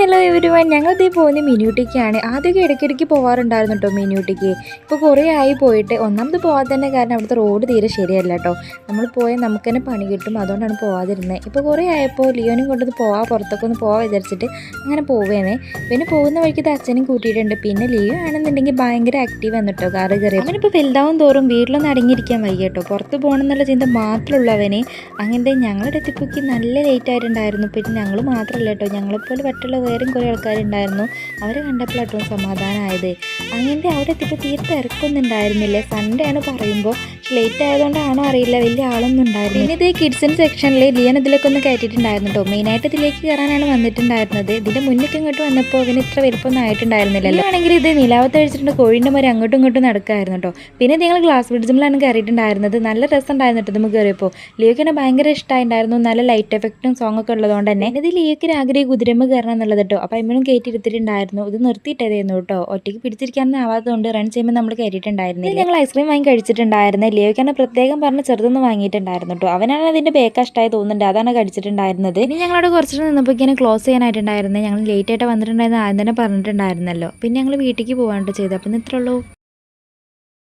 Hello everyone, ഞങ്ങളിതേ പോകുന്നത് മിനിയൂട്ടിക്കാണ്. ആദ്യമൊക്കെ ഇടയ്ക്കിടയ്ക്ക് പോകാറുണ്ടായിരുന്നു കേട്ടോ മിനിയൂട്ടിക്ക്. ഇപ്പോൾ കുറേ ആയി പോയിട്ട്. ഒന്നാമത് പോകാത്തതിൻ്റെ കാരണം അവിടുത്തെ റോഡ് തീരെ ശരിയല്ല കേട്ടോ. നമ്മൾ പോയാൽ നമുക്ക് തന്നെ പണി കിട്ടും, അതുകൊണ്ടാണ് പോകാതിരുന്നത്. ഇപ്പോൾ കുറേ ആയപ്പോൾ ലിയോനും കൊണ്ടത് പുറത്തൊക്കെ ഒന്ന് പോകാൻ വിചാരിച്ചിട്ട് അങ്ങനെ പോവേന്നേ. പിന്നെ പോകുന്ന വഴിക്ക് അച്ഛനും കൂട്ടിയിട്ടുണ്ട്. പിന്നെ ലിയോ ആണെന്നുണ്ടെങ്കിൽ ഭയങ്കര ആക്റ്റീവ് എന്നിട്ടോ കാറ് കയറി. അവനിപ്പോൾ വലുതാവും തോറും വീട്ടിലൊന്നും അടങ്ങിയിരിക്കാൻ വയ്യ കേട്ടോ. പുറത്ത് പോകണം എന്നുള്ള ചിന്ത മാത്രമുള്ളവന്. അങ്ങനത്തെ ഞങ്ങളുടെ എത്തിപ്പോക്ക് നല്ല ലേറ്റ് ആയിട്ടുണ്ടായിരുന്നു. പിന്നെ ഞങ്ങൾ മാത്രമല്ല കേട്ടോ, ഞങ്ങളെപ്പോലെ മറ്റുള്ള വേറെയും കുറേ ആൾക്കാരുണ്ടായിരുന്നു. അവരെ കണ്ടപ്പോഴാട്ടോ സമാധാനമായത്. അങ്ങനത്തെ അവിടെ എത്തിയപ്പോൾ തീരെ തിരക്കൊന്നും ഉണ്ടായിരുന്നില്ല. സൺഡേ ആണ് പറയുമ്പോൾ ലേറ്റ് ആയതുകൊണ്ടാണോ അറിയില്ല, വലിയ ആളൊന്നും ഉണ്ടായിരുന്നു. പിന്നെ ഇത് കിഡ്സിൻ്റെ സെക്ഷനിൽ ലിയൻ ഇതിലൊക്കെ ഒന്ന് കയറ്റിയിട്ടുണ്ടായിരുന്നു കേട്ടോ. മെയിനായിട്ട് ഇതിലേക്ക് കയറാനാണ് വന്നിട്ടുണ്ടായിരുന്നത്. ഇതിൻ്റെ മുന്നേക്ക് ഇങ്ങോട്ട് വന്നപ്പോൾ അവന് ഇത്ര വലുപ്പമൊന്നും ആയിട്ടുണ്ടായിരുന്നില്ലല്ലോ. ആണെങ്കിൽ ഇത് നിലാവത്ത് കഴിച്ചിട്ടുണ്ട് കോഴിൻ്റെ മരം അങ്ങോട്ടും ഇങ്ങോട്ടും നടക്കായിരുന്നു കേട്ടോ. പിന്നെ നിങ്ങൾ ഗ്ലാസ് ബ്രിഡ്ജിലാണ് കയറിയിട്ടുണ്ടായിരുന്നത്. നല്ല രസം ഉണ്ടായിരുന്നു കേട്ടോ നമുക്ക് കയറിയപ്പോൾ. ലിയോക്ക് തന്നെ ഭയങ്കര ഇഷ്ടമായിട്ടുണ്ടായിരുന്നു. നല്ല ലൈറ്റ് എഫക്റ്റും സോങ് ഒക്കെ ഉള്ളതുകൊണ്ട് തന്നെ. ഇത് ലിയോക്ക് ആഗ്രഹം കുതിരമ്മ കയറണം എന്നുള്ളത് കേട്ടോ. അപ്പോൾ അമ്മയും കയറ്റിയിരുത്തിട്ടുണ്ടായിരുന്നു. ഇത് നിർത്തിയിട്ടതായിരുന്നു കേട്ടോ. ഒറ്റയ്ക്ക് പിടിച്ചിരിക്കാനൊന്നും ആവാത്തതുകൊണ്ട് റൺ ചെയ്യുമ്പോൾ നമ്മൾ കയറ്റിയിട്ടുണ്ടായിരുന്നില്ല. ഞങ്ങൾ ഐസ്ക്രീം വാങ്ങി കഴിച്ചിട്ടുണ്ടായിരുന്നു. ലിയോക്കാണ് പ്രത്യേകം പറഞ്ഞ് ചെറുതൊന്നും വാങ്ങിയിട്ടുണ്ടായിരുന്നു കേട്ടോ. അവനാണ് അതിൻ്റെ ബേക്ക് ഇഷ്ടമായി തോന്നുന്നുണ്ട്, അതാണ് കഴിച്ചിട്ടുണ്ടായിരുന്നത്. ഇനി ഞങ്ങളവിടെ കുറച്ചിട്ട് നിന്നപ്പോൾ ഇങ്ങനെ ക്ലോസ് ചെയ്യാനായിട്ടുണ്ടായിരുന്നത്. ഞങ്ങൾ ലേറ്റ് ആയിട്ട് വന്നിട്ടുണ്ടായിരുന്നു ആദ്യം തന്നെ പറഞ്ഞിട്ടുണ്ടായിരുന്നല്ലോ. പിന്നെ ഞങ്ങൾ വീട്ടിലേക്ക് പോകാനായിട്ട് ചെയ്തത്. അപ്പം ഇത്രയുള്ളൂ.